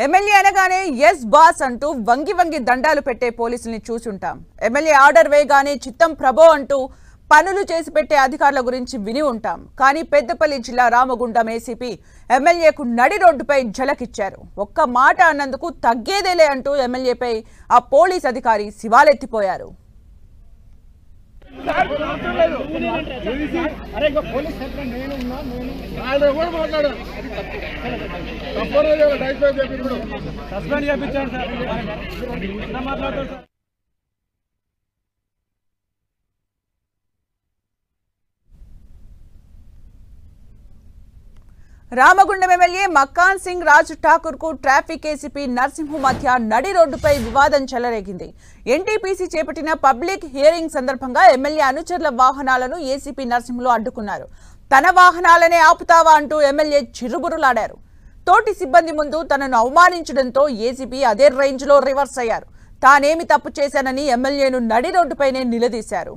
MLA అనగానే yes boss అంటూ వంగి వంగి దండాలు పెట్టే పోలీసుల్ని చూసుంటాం. ఎమ్మెల్యే ఆర్డర్ వేయగానే చిత్తం ప్రభో అంటూ పనులు చేసి పెట్టే అధికారుల గురించి విని ఉంటాం. కానీ పెద్దపల్లి జిల్లా రామగుండం ఏసీపీ ఎమ్మెల్యేకు నడి రోడ్డుపై ఝలకిచ్చారు. ఒక్క మాట అన్నందుకు తగ్గేదేలే అంటూ ఎమ్మెల్యేపై ఆ పోలీస్ అధికారి శివాలెత్తిపోయారు. రామగుండం ఎమ్మెల్యే మక్కాన్ సింగ్ రాజ్ ఠాకూర్ కు ట్రాఫిక్ ఏసీపీ నరసింహు మధ్య నడి రోడ్డుపై వివాదం చెలరేగింది. ఎన్టీపీసీ చేపట్టిన పబ్లిక్ హియరింగ్ సందర్భంగా ఎమ్మెల్యే అనుచరుల వాహనాలను ఏసీపీ నరసింహులు అడ్డుకున్నారు. తన వాహనాలనే ఆపుతావా అంటూ ఎమ్మెల్యే చిరుబురులాడారు. తోటి సిబ్బంది ముందు తనను అవమానించడంతో ఏసీపీ అదే రేంజ్ లో రివర్స్ అయ్యారు. తానేమి తప్పు చేశానని ఎమ్మెల్యేను నడి రోడ్డుపైనే నిలదీశారు.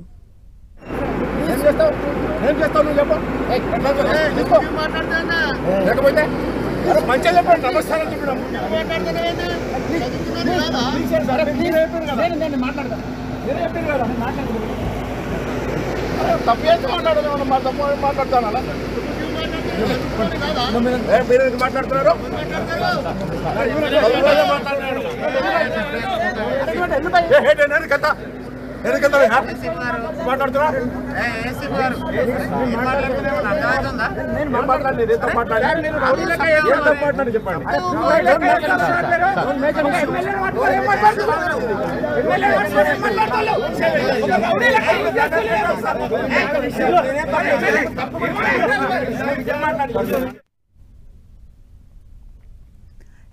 మాట్లాడుతున్నారు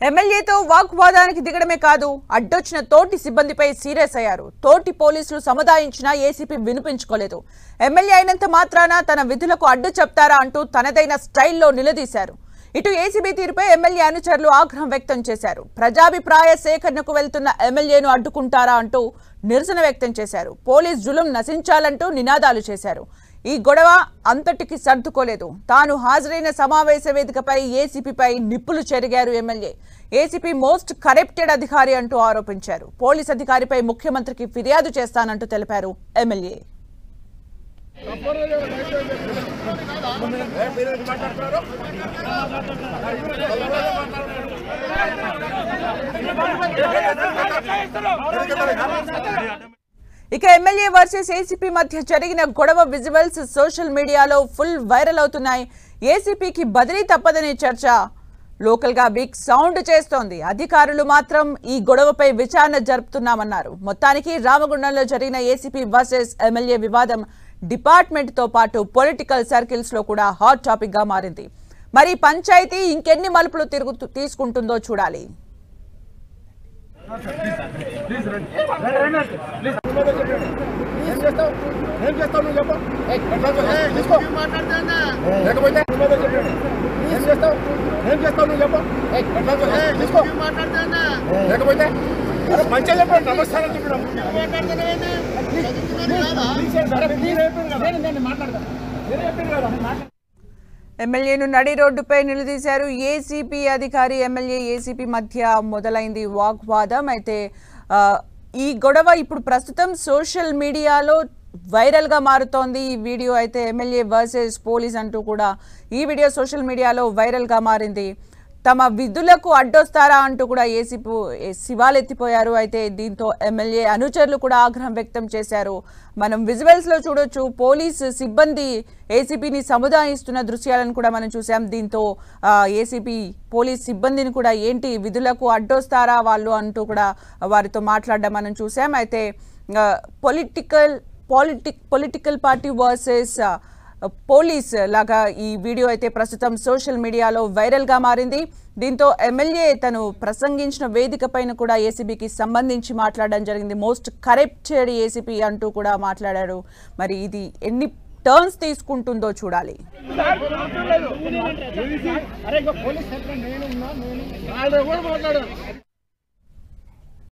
ఎమ్మెల్యేతో వాగ్వాదానికి దిగడమే కాదు, అడ్డొచ్చిన తోటి సిబ్బందిపై సీరియస్ అయ్యారు. తోటి పోలీసులు సముదాయించినా ఏసీపీ వినిపించుకోలేదు. ఎమ్మెల్యే అయినంత మాత్రాన తన విధులకు అడ్డు చెప్తారా అంటూ తనదైన స్టైల్లో నిలదీశారు. ఇటు ఏసీబీ తీరుపై ఎమ్మెల్యే అనుచరులు ఆగ్రహం వ్యక్తం చేశారు. ప్రజాభిప్రాయ సేకరణకు వెళ్తున్న ఎమ్మెల్యేను అడ్డుకుంటారా అంటూ నిరసన వ్యక్తం చేశారు. పోలీస్ జులుం నశించాలంటూ నినాదాలు చేశారు. ఈ గొడవ అంతటికి సర్దుకోలేదు. తాను హాజరైన సమావేశ వేదికపై ఏసీపీపై నిప్పులు చెరిగారు ఎమ్మెల్యే. ఏసీపీ మోస్ట్ కరప్టెడ్ అధికారి అంటూ ఆరోపించారు. పోలీస్ అధికారిపై ముఖ్యమంత్రికి ఫిర్యాదు చేస్తానంటూ తెలిపారు ఎమ్మెల్యే. ఇక ఎమ్మెల్యే వర్సెస్ ఏసీపీ మధ్య జరిగిన గొడవ విజువల్స్ సోషల్ మీడియాలో ఫుల్ వైరల్ అవుతున్నాయి. ఏసీపీకి బదిలీ తప్పదనే చర్చ లోకల్ గా బిగ్ సౌండ్ చేస్తోంది. అధికారులు మాత్రం ఈ గొడవపై విచారణ జరుపుతున్నామన్నారు. మొత్తానికి రామగుండంలో జరిగిన ఏసీపీ వర్సెస్ ఎమ్మెల్యే వివాదం డిపార్ట్మెంట్ తో పాటు పొలిటికల్ సర్కిల్స్ లో కూడా హాట్ టాపిక్ గా మారింది. మరి పంచాయతీ ఇంకెన్ని మలుపులు తీసుకుంటుందో చూడాలి. ఎమ్మెల్యేను నడి రోడ్డుపై నిలదీశారు. ఏసీపీ అధికారి ఎమ్మెల్యే ఏసీపీ మధ్య మొదలైంది వాగ్వాదం. అయితే ఈ గొడవ ఇప్పుడు ప్రస్తుతం సోషల్ మీడియాలో వైరల్ గా మారుతోంది. ఈ వీడియో అయితే ఎమ్మెల్యే వర్సెస్ పోలీస్ అంటూ కూడా ఈ వీడియో సోషల్ మీడియాలో వైరల్ గా మారింది. తమ విధులకు అడ్డొస్తారా అంటూ కూడా ఏసీపీ శివాలెత్తిపోయారు. అయితే దీంతో ఎమ్మెల్యే అనుచరులు కూడా ఆగ్రహం వ్యక్తం చేశారు. మనం విజువల్స్ లో చూడొచ్చు, పోలీస్ సిబ్బంది ఏసీపీని సముదాయిస్తున్న దృశ్యాలను కూడా మనం చూసాం. దీంతో ఏసీపీ పోలీస్ సిబ్బందిని కూడా ఏంటి విధులకు అడ్డొస్తారా వాళ్ళు అంటూ కూడా వారితో మాట్లాడడం మనం చూసాం. అయితే పొలిటికల్ పార్టీ వర్సెస్ పోలీస్ లాగా ఈ వీడియో అయితే ప్రస్తుతం సోషల్ మీడియాలో వైరల్ గా మారింది. దీంతో ఎమ్మెల్యే తను ప్రసంగించిన వేదిక పైన కూడా ఏసీబీకి సంబంధించి మాట్లాడడం జరిగింది. మోస్ట్ కరప్టెడ్ ఏసీపీ అంటూ కూడా మాట్లాడారు. మరి ఇది ఎన్ని టర్న్స్ తీసుకుంటుందో చూడాలి.